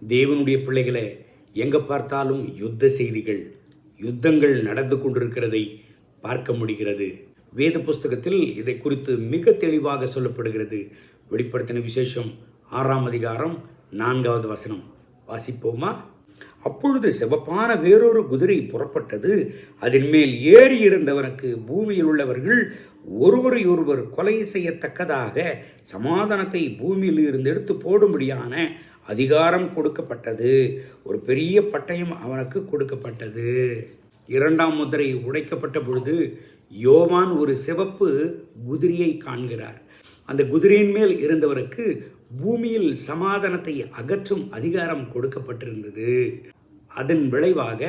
தேவனுடைய பிள்ளைகளை எங்கே பார்த்தாலும் யுத்த செய்திகள், யுத்தங்கள் நடந்து கொண்டிருக்கிறதை பார்க்க முடிகிறது. வேத புஸ்தகத்தில் இதை குறித்து மிக தெளிவாக சொல்லப்படுகிறது. வெளிப்படுத்தின விசேஷம் 6ஆம் அதிகாரம் 4வது வசனம் வாசிப்போமா? அப்பொழுது சிவப்பான வேறொரு குதிரை புறப்பட்டது. அதன் மேல் ஏறி இருந்தவனுக்கு பூமியில் உள்ளவர்கள் ஒருவரை ஒருவர் கொலை செய்யத்தக்கதாக சமாதானத்தை பூமியில் இருந்து எடுத்து போடும்படியான அதிகாரம் கொடுக்கப்பட்டது. ஒரு பெரிய பட்டயம் அவனுக்கு கொடுக்கப்பட்டது. 2ஆம் முத்திரை உடைக்கப்பட்ட பொழுது யோவான் ஒரு சிவப்பு குதிரையை காண்கிறார். அந்த குதிரையின் மேல் இருந்தவருக்கு பூமியில் சமாதானத்தை அகற்றும் அதிகாரம் கொடுக்கப்பட்டிருந்தது. அதன் விளைவாக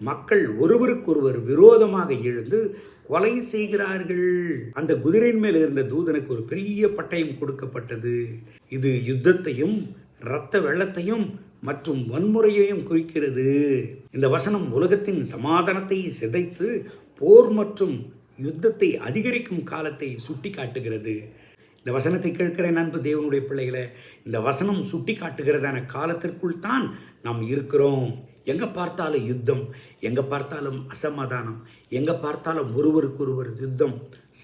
மக்கள் ஒருவருக்கொருவர் விரோதமாக எழுந்து கொலை செய்கிறார்கள். அந்த குதிரையின் மேல் இருந்த தூதனுக்கு ஒரு பெரிய பட்டயம் கொடுக்கப்பட்டது. இது யுத்தத்தையும் இரத்த வெள்ளத்தையும் மற்றும் வன்முறையையும் குறிக்கிறது. இந்த வசனம் உலகத்தின் சமாதானத்தை சிதைத்து போர் மற்றும் யுத்தத்தை அதிகரிக்கும் காலத்தை சுட்டி காட்டுகிறது. இந்த வசனத்தை கேட்கிற அன்பு தேவனுடைய பிள்ளைகளை, இந்த வசனம் சுட்டி காட்டுகிறதான காலத்திற்குள் தான் நாம் இருக்கிறோம். எங்கே பார்த்தாலும் யுத்தம், எங்கே பார்த்தாலும் அசமாதானம், எங்கே பார்த்தாலும் ஒருவருக்கொருவர் யுத்தம்,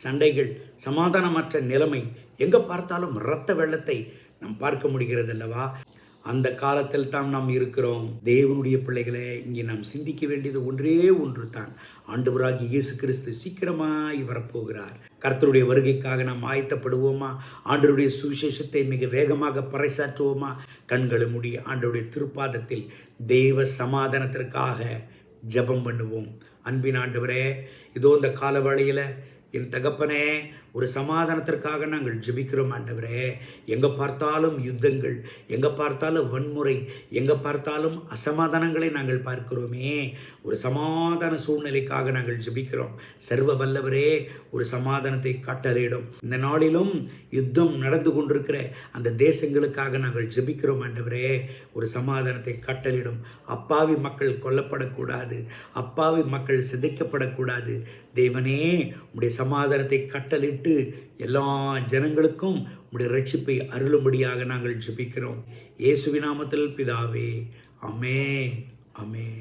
சண்டைகள், சமாதானமற்ற நிலைமை, எங்கே பார்த்தாலும் இரத்த வெள்ளத்தை நாம் பார்க்க முடிகிறது அல்லவா? அந்த காலத்தில் தான் நாம் இருக்கிறோம். தேவனுடைய பிள்ளைகளை, இங்கே நாம் சிந்திக்க வேண்டியது ஒன்றே ஒன்று தான். ஆண்டவராகிய இயேசு கிறிஸ்து சீக்கிரமாய் வரப்போகிறார். கர்த்தருடைய வருகைக்காக நாம் ஆயத்தப்படுவோமா? ஆண்டவருடைய சுவிசேஷத்தை மிக வேகமாக பறைசாற்றுவோமா? கண்களை மூடி ஆண்டவருடைய திருப்பாதத்தில் தேவ சமாதானத்திற்காக ஜெபம் பண்ணுவோம். அன்பின் ஆண்டவரே, இதோ இந்த கால வேளையில் என் தகப்பனே, ஒரு சமாதானத்திற்காக நாங்கள் ஜெபிக்கிறோம் ஆண்டவரே. எங்கே பார்த்தாலும் யுத்தங்கள், எங்கே பார்த்தாலும் வன்முறை, எங்கே பார்த்தாலும் அசமாதானங்களை நாங்கள் பார்க்கிறோமே. ஒரு சமாதான சூழ்நிலைக்காக நாங்கள் ஜெபிக்கிறோம். சர்வ வல்லவரே, ஒரு சமாதானத்தை கட்டளையிடும். இந்த நாளிலும் யுத்தம் நடந்து கொண்டிருக்கிற அந்த தேசங்களுக்காக நாங்கள் ஜெபிக்கிறோம் ஆண்டவரே. ஒரு சமாதானத்தை கட்டளையிடும். அப்பாவி மக்கள் கொல்லப்படக்கூடாது, அப்பாவி மக்கள் சிதைக்கப்படக்கூடாது. தேவனே, உம்முடைய சமாதானத்தை கட்டளிட்டு எல்லா ஜனங்களுக்கும் உம்முடைய ரட்சிப்பை அருளும்படியாக நாங்கள் ஜெபிக்கிறோம். இயேசுவின் நாமத்தில் பிதாவே, ஆமென், ஆமென்.